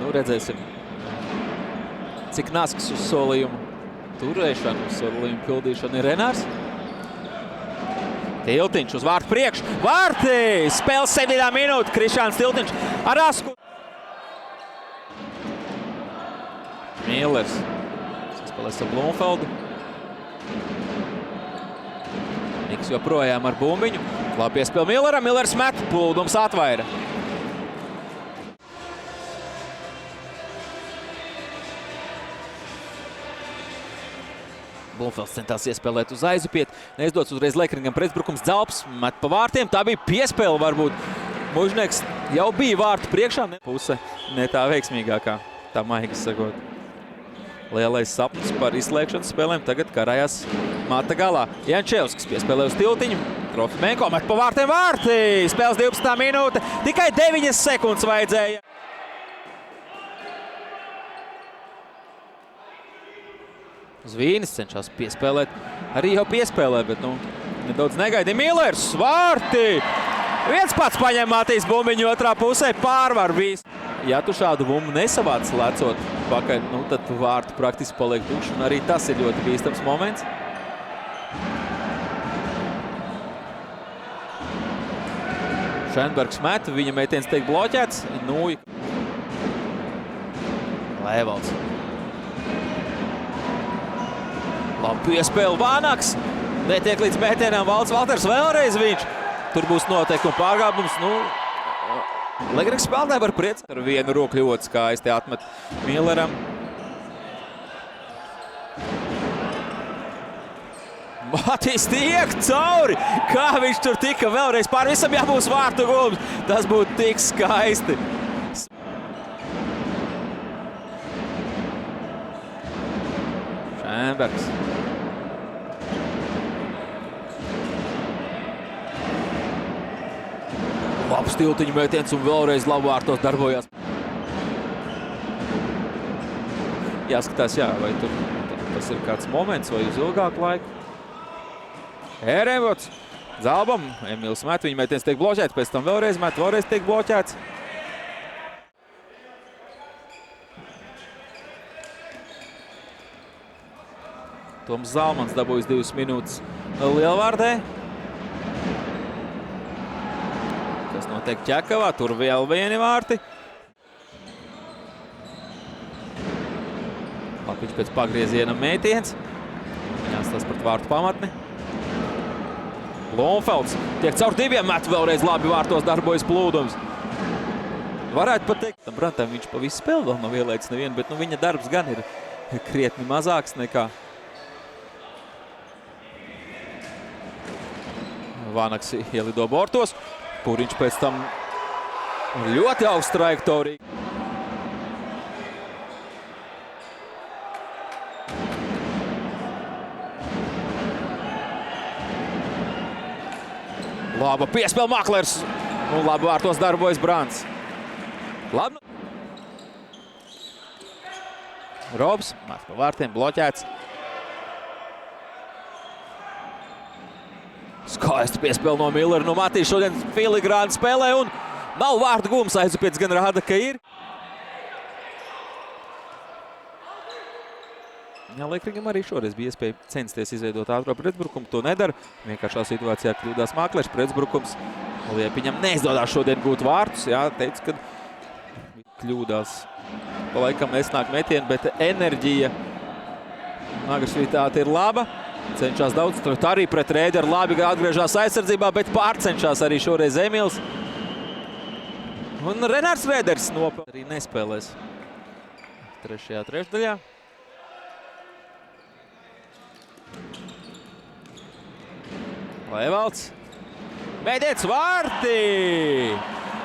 Nu, redzēsim, cik nasks uz solījumu turēšanu, uz solījumu pildīšanu ir Renārs. Tiltiņš uz vārtu priekšu. Vārti! Spēles 7. minūte. Krišāns Tiltiņš ar asku. Millers. Saspēlēs ar Blumfeldu. Niks joprojām ar bumbiņu. Labi piespēl Milleram. Millers met. Plūdums atvaira. Blumfelds centās iespēlēt uz aizupiet. Neizdots uzreiz Lekringam pretbrukums. Dzalps met pa vārtiem. Tā bija piespēle varbūt. Mužnieks jau bija vārtu priekšā. Puse ne tā veiksmīgākā. Tā maigi sakot. Lielais sapnis par izslēgšanas spēlēm tagad karājās mata galā. Jančevskis piespēlē uz Tiltiņu. Trofimenko met pa vārtiem vārti. Spēles 12. minūte. Tikai 9 sekundes vajadzēja. Zvīnis cenšas piespēlēt. Arī jau piespēlē, bet nedaudz negaidīja. Millers, vārti! Viens pats paņem Matīs bumbiņu otrā pusē, pārvar visu. Ja tu šādu bumbu nesavāc lecot pakaļ, tad vārti praktiski paliek tukši, un arī tas ir ļoti bīstams moments. Šenbergs met, viņa metiens tiek bloķēts. Lēvalds. Labi piespēle Vānaks. Netiek līdz metienām Valters vēlreiz viņš. Tur būs noteikumi pārgābums. Lekrings spēlē var priecāt. Ar vienu roku ļoti skaisti atmet Milleram. Matīs tiek cauri. Kā viņš tur tika vēlreiz pār visam jābūs vārtu gulbs. Tas būtu tik skaisti. Šenbergs. Labs Tiltiņu metiens un vēlreiz labvārtos darbojās. Jāskatās, vai tas ir kāds moments vai uz ilgāku laiku. Ēremots. Zalbam. Emīls met, viņa metiens tiek bloķēts, pēc tam vēlreiz met, vēlreiz tiek bloķēts. Toms Zalmans dabūjis 2 minūtes lielvārdē. Kas notiek Ķekavā, tur vēl vieni vārti. Lapiņš pēc pagrieziena mētiens. Jāstās pret vārtu pamatni. Blumfelds tiek caur diviem, met vēlreiz labi vārtos darbojas plūdums. Varētu pat teikt, tam Brantam viņš pa visu spēli vēl nav ielaicis nevienu, bet viņa darbs gan ir krietni mazāks nekā. Vānaks ielido bortos. Puriņš pēc tam ļoti augstu trajektoriju. Laba piespēle Maklers. Un labi vārtos darbojas Brants. Labi. Robs. Māt pa vārtiem bloķēts. Skaisti piespēle no Millera. Matīs šodien filigrāni spēlē un nav vārtu gums. Aizupiets gan rāda, ka ir. Lekringam arī šoreiz bija iespēja censties izveidot ātro pretbrukumu. To nedara. Vienkāršā situācijā kļūdās Maklers. Pretbrukums Liepiņam neizdodās šodien gūt vārtus. Teica, ka kļūdās. Pa laikam nesnāk metienu, bet enerģija un agresivitāte ir laba. Cenšas daudz, arī pret Rēderu labi atgriežās aizsardzībā, bet pārcenšās arī šoreiz Emīls. Un Renārs Rēders arī nespēlēs trešajā trešdaļā. Lēvalds. Mēdiets vārti!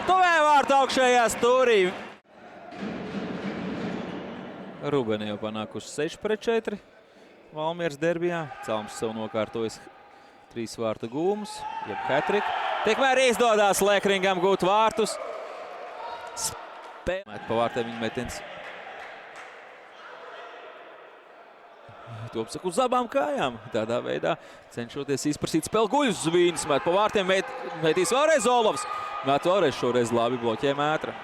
Tuvē vārtu augšējā stūrī. Rubeni jau panākuši 6-4. Valmieras derbijā. Calms sev nokārtojas 3 vārtu gūmus, jeb hat-trick. Tikmēr izdodās Lekringam gūt vārtus. Met pa vārtiem viņa metiens. To saku uz abām kājām. Tādā veidā cenšoties izprasīt spēli guļus. Zvīnis met pa vārtiem, metīs vēlreiz Olovs. Met vēlreiz šoreiz labi bloķē Mētra.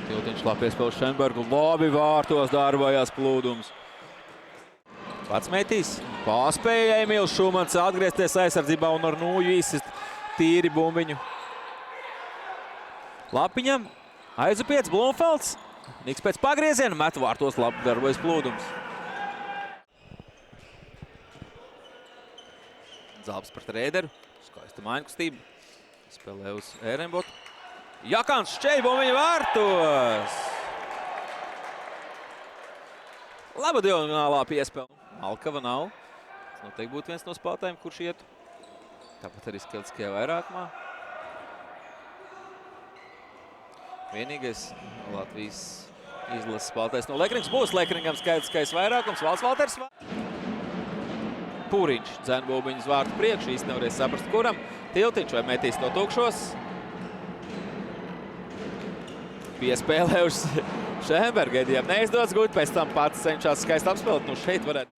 Tiltiņš labi piespēl Šenbergu. Labi vārtos darbojās Plūdums. Pats metīs. Pārspēja Emīls Šumans atgriezties aizsardzībā un ar nūju izsist tīri bumbiņu. Lapiņam aizupiets Blumfelds. Niks pēc pagrieziena met vārtos labi darbojas Plūdums. Zalbs pret Rēderu. Skaista mainkustība. Spēlē uz Ērenbotu. Jakans šķeļ bumbiņu vārtos. Laba diagonālā piespēle. Malkava nav. Tas noteikti būtu viens no spēlētājiem, kurš ietu. Tāpat arī Skeltiskajā vairākumā. Vienīgais Latvijas izlases spēlētājs no Lekrings būs Lekringam Skeltiskais vairākums. Valds Valters. Pūriņš dzen bumbiņu uz vārtu priekšu. Īsti nevarēs saprast, kuram. Tiltiņš vai metīs no tukšos. Piespēlē uz Šenbergu. Edijam neizdodas gūt, pēc tam pats cenšas skaisti apspēlēt. Nu šeit varētu.